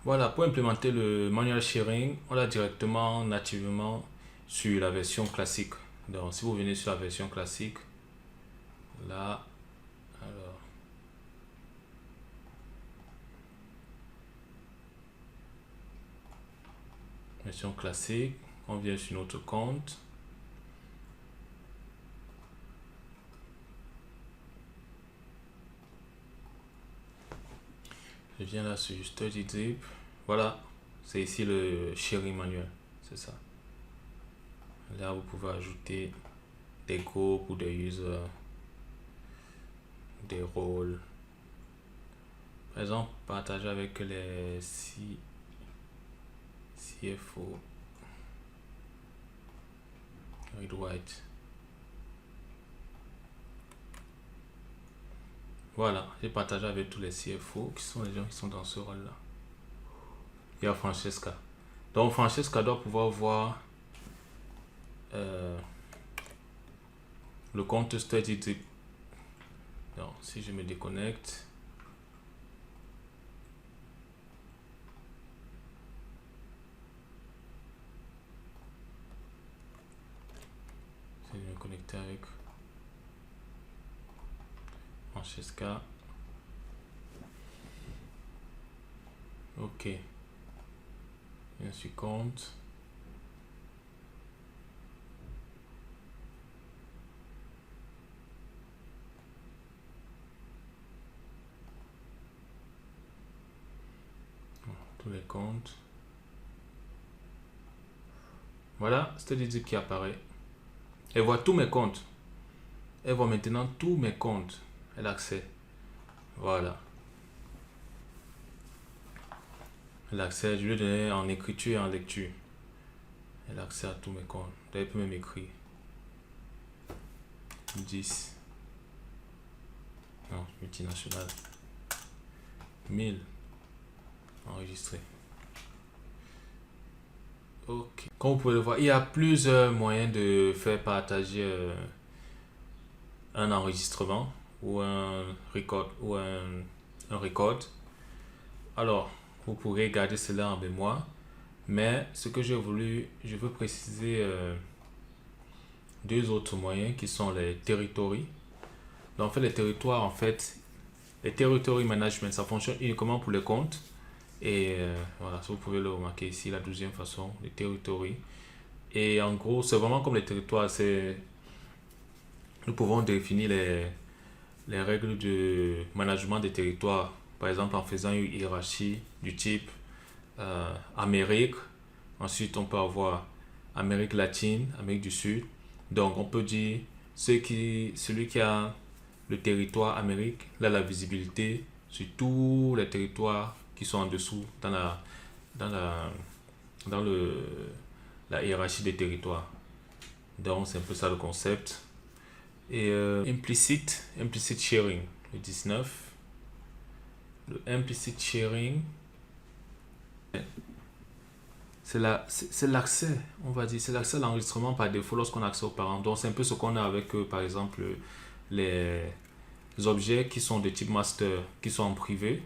Voilà, pour implémenter le manual sharing, on l'a directement, nativement sur la version classique. Donc, si vous venez sur la version classique, là, alors, version classique, on vient sur notre compte. Je viens là sur StudyZip. Voilà, c'est ici le sharing manuel, c'est ça. Là, vous pouvez ajouter des groupes ou des users, des rôles. Par exemple, partager avec les CFO. Read White. Voilà, j'ai partagé avec tous les CFO qui sont les gens qui sont dans ce rôle-là. Il y a Francesca. Donc, Francesca doit pouvoir voir le compte StudyZip. Donc, si je me déconnecte, je vais me connecter avec Francesca. Ok. Je suis compte. Tous les comptes. Voilà, StudyZip qui apparaît. Elle voit tous mes comptes. Elle voit maintenant tous mes comptes. Elle a accès. Voilà. Elle a accès, je lui ai donné en écriture et en lecture. Elle a accès à tous mes comptes. Elle peut même écrire. 10. Non, multinational. 1000. Enregistré. Ok. Comme vous pouvez le voir, il y a plusieurs moyens de faire partager un enregistrement ou un record un record. Alors, vous pourrez garder cela en mémoire. Mais ce que je veux préciser deux autres moyens qui sont les territories. Donc, en fait, les territory management, ça fonctionne uniquement pour les comptes. Et voilà, ça vous pouvez le remarquer ici, la deuxième façon, les territories. Et en gros, c'est vraiment comme les territoires. Nous pouvons définir les règles de management des territoires. Par exemple, en faisant une hiérarchie du type Amérique. Ensuite, on peut avoir Amérique latine, Amérique du Sud. Donc, on peut dire celui qui a le territoire Amérique, là, la visibilité sur tous les territoires qui sont en dessous dans la, dans la hiérarchie des territoires. Donc, c'est un peu ça le concept. Et implicit sharing, le 19. Le implicit sharing, c'est l'accès, on va dire, c'est l'accès à l'enregistrement par défaut lorsqu'on a accès aux parents. Donc, c'est un peu ce qu'on a avec, par exemple, les objets qui sont de type master, qui sont en privé.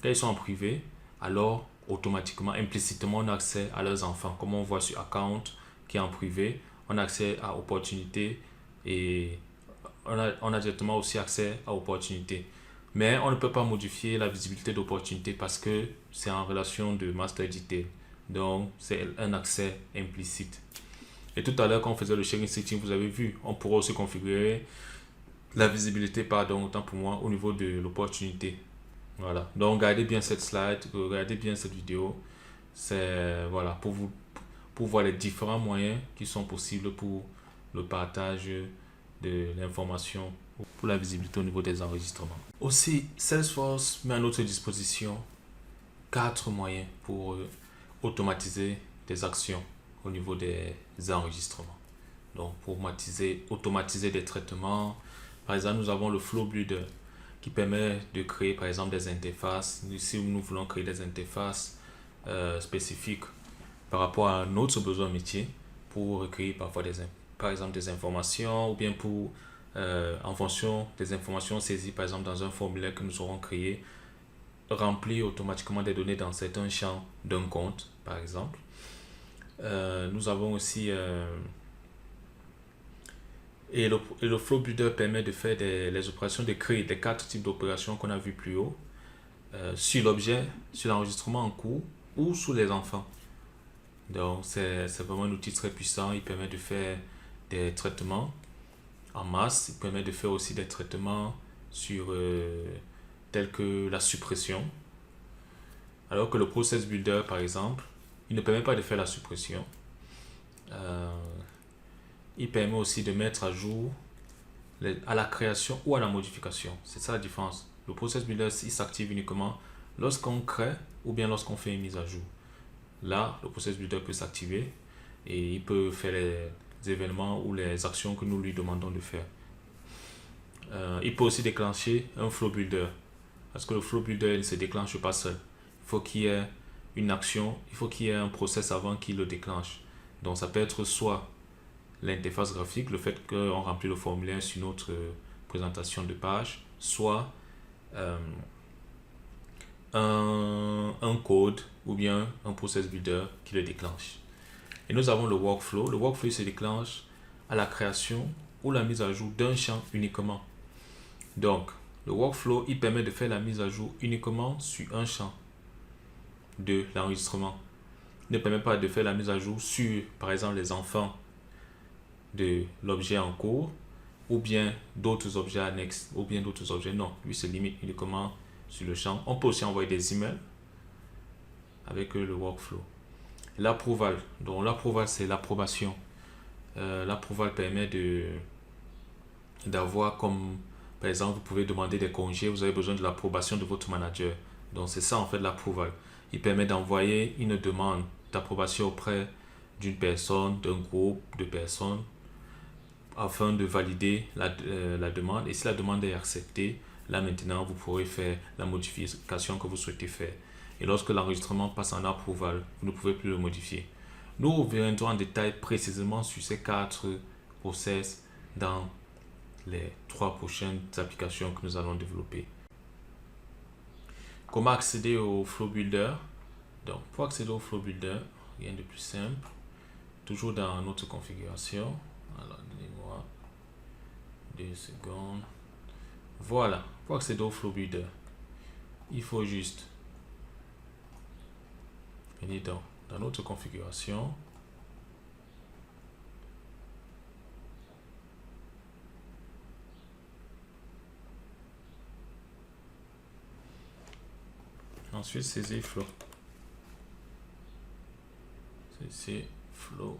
Quand ils sont en privé, alors automatiquement, implicitement, on a accès à leurs enfants. Comme on voit sur Account qui est en privé, on a accès à opportunités et on a directement aussi accès à opportunités. Mais on ne peut pas modifier la visibilité d'opportunités parce que c'est en relation de master detail. Donc, c'est un accès implicite. Et tout à l'heure, quand on faisait le sharing setting, vous avez vu, on pourrait aussi configurer la visibilité, pardon, autant pour moi, au niveau de l'opportunité. Voilà. Donc, regardez bien cette slide, regardez bien cette vidéo. C'est, voilà, pour voir les différents moyens qui sont possibles pour le partage de l'information, pour la visibilité au niveau des enregistrements. Aussi, Salesforce met à notre disposition 4 moyens pour automatiser des actions au niveau des enregistrements. Donc, pour automatiser des traitements, par exemple, nous avons le Flow Builder qui permet de créer, par exemple, des interfaces. Si nous voulons créer des interfaces spécifiques par rapport à notre besoin métier pour recueillir parfois par exemple des informations ou bien pour en fonction des informations saisies par exemple dans un formulaire que nous aurons créé, remplir automatiquement des données dans certains champs d'un compte, par exemple. Nous avons aussi et le flow builder permet de faire les opérations, de créer des quatre types d'opérations qu'on a vu plus haut sur l'objet, sur l'enregistrement en cours ou sur les enfants. Donc c'est vraiment un outil très puissant. Il permet de faire des traitements en masse. Il permet de faire aussi des traitements sur tels que la suppression. Alors que le process builder, par exemple, il ne permet pas de faire la suppression. Il permet aussi de mettre à jour à la création ou à la modification. C'est ça la différence. Le process builder, il s'active uniquement lorsqu'on crée ou bien lorsqu'on fait une mise à jour. Là, le process builder peut s'activer et il peut faire les événements ou les actions que nous lui demandons de faire. Il peut aussi déclencher un flow builder parce que le flow builder ne se déclenche pas seul. Il faut qu'il y ait une action, il faut qu'il y ait un process avant qu'il le déclenche. Donc ça peut être soit l'interface graphique, le fait qu'on remplit le formulaire sur notre présentation de page, soit un code ou bien un process builder qui le déclenche. Et nous avons le workflow. Le workflow se déclenche à la création ou la mise à jour d'un champ uniquement. Donc, le workflow, il permet de faire la mise à jour uniquement sur un champ de l'enregistrement. Il ne permet pas de faire la mise à jour sur, par exemple, les enfants de l'objet en cours ou bien d'autres objets annexes ou bien d'autres objets. Non, lui se limite uniquement sur le champ. On peut aussi envoyer des emails avec le workflow. L'approval. Donc l'approval, c'est l'approbation. L'approval permet d'avoir comme, par exemple, vous pouvez demander des congés, vous avez besoin de l'approbation de votre manager. Donc c'est ça en fait l'approval. Il permet d'envoyer une demande d'approbation auprès d'une personne, d'un groupe de personnes afin de valider la demande. Et si la demande est acceptée, là maintenant vous pourrez faire la modification que vous souhaitez faire. Et lorsque l'enregistrement passe en approval, vous ne pouvez plus le modifier. Nous reviendrons en détail précisément sur ces 4 process dans les 3 prochaines applications que nous allons développer. Comment accéder au Flow Builder? Donc, pour accéder au Flow Builder, rien de plus simple. Toujours dans notre configuration. Alors, donnez-moi 2 secondes. Voilà, pour accéder au Flow Builder, il faut juste venir dans notre configuration. Ensuite, saisir Flow. C'est Flow.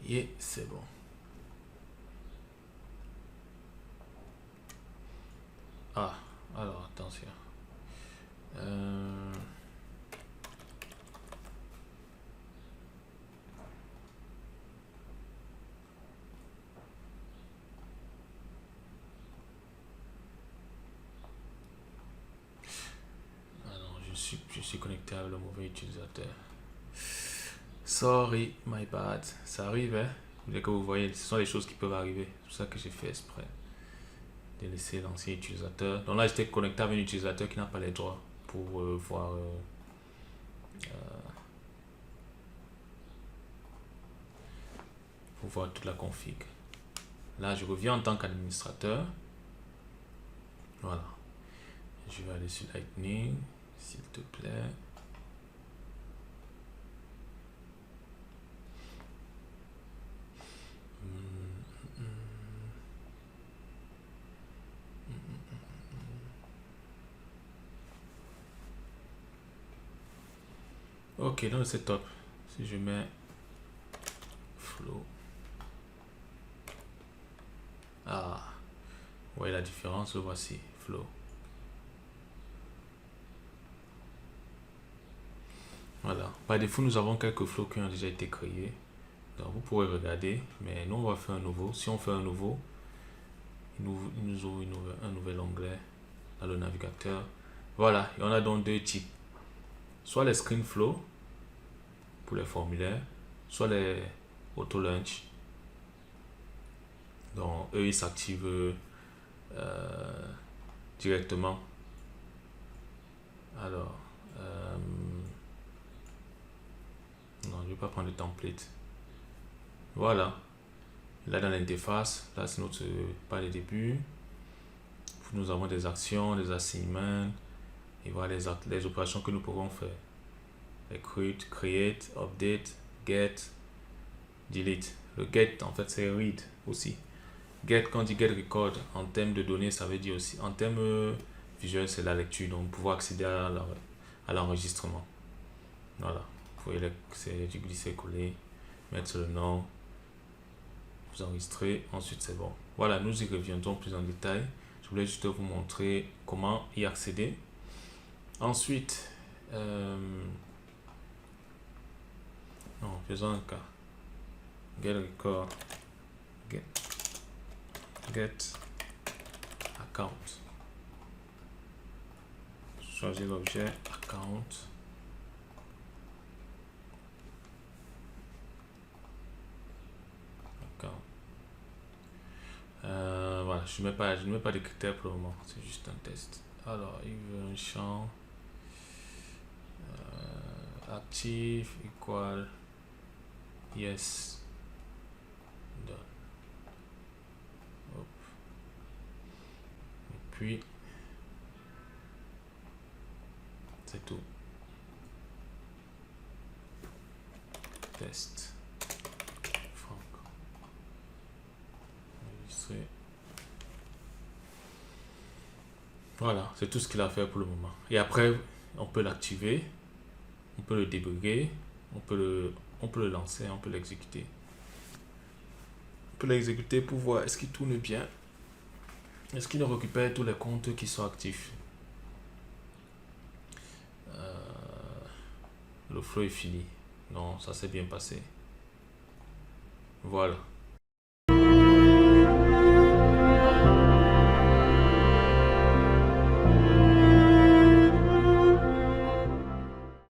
Et c'est bon. Ah, alors attention. Je suis connecté avec le mauvais utilisateur. Sorry, my bad. Ça arrive, hein? Dès que vous voyez, ce sont les choses qui peuvent arriver. C'est pour ça que j'ai fait exprès de laisser l'ancien utilisateur. Donc là, j'étais connecté avec un utilisateur qui n'a pas les droits pour voir toute la config. Là, je reviens en tant qu'administrateur. Voilà. Je vais aller sur Lightning, s'il te plaît. Ok, donc c'est top. Si je mets Flow. Ah, vous voyez la différence, le voici, Flow. Voilà. Par défaut, nous avons quelques flows qui ont déjà été créés. Donc vous pourrez regarder, mais nous on va faire un nouveau. Si on fait un nouveau, il nous ouvre un nouvel onglet dans le navigateur. Voilà, et on a donc 2 types. Soit les screen flow pour les formulaires, soit les auto launch. Donc eux ils s'activent directement Alors, non, je vais pas prendre de template. Voilà. Là, dans l'interface, là, c'est notre pas de début. Nous avons des actions, des assignments, et voilà les opérations que nous pouvons faire. Create, update, get, delete. Le get, en fait, c'est read aussi. Get, quand on dit get record, en termes de données, ça veut dire aussi, en termes visuels, c'est la lecture, donc pouvoir accéder à l'enregistrement. Voilà. Vous voyez, c'est du glisser-coller, mettre le nom, vous enregistrer, ensuite c'est bon. Voilà, nous y reviendrons plus en détail. Je voulais juste vous montrer comment y accéder. Ensuite, non, faisons un cas. Get record, get account. Choisir l'objet account. Voilà, je ne mets pas de critères pour le moment, c'est juste un test. Alors, il veut un champ active equal yes done. Hop. Et puis c'est tout. Test. Franck. Enregistrer. Voilà, c'est tout ce qu'il a fait pour le moment. Et après, on peut l'activer, on peut le débugger, on peut le lancer, on peut l'exécuter. On peut l'exécuter pour voir est-ce qu'il tourne bien, est-ce qu'il récupère tous les comptes qui sont actifs. Le flow est fini. Non, ça s'est bien passé. Voilà.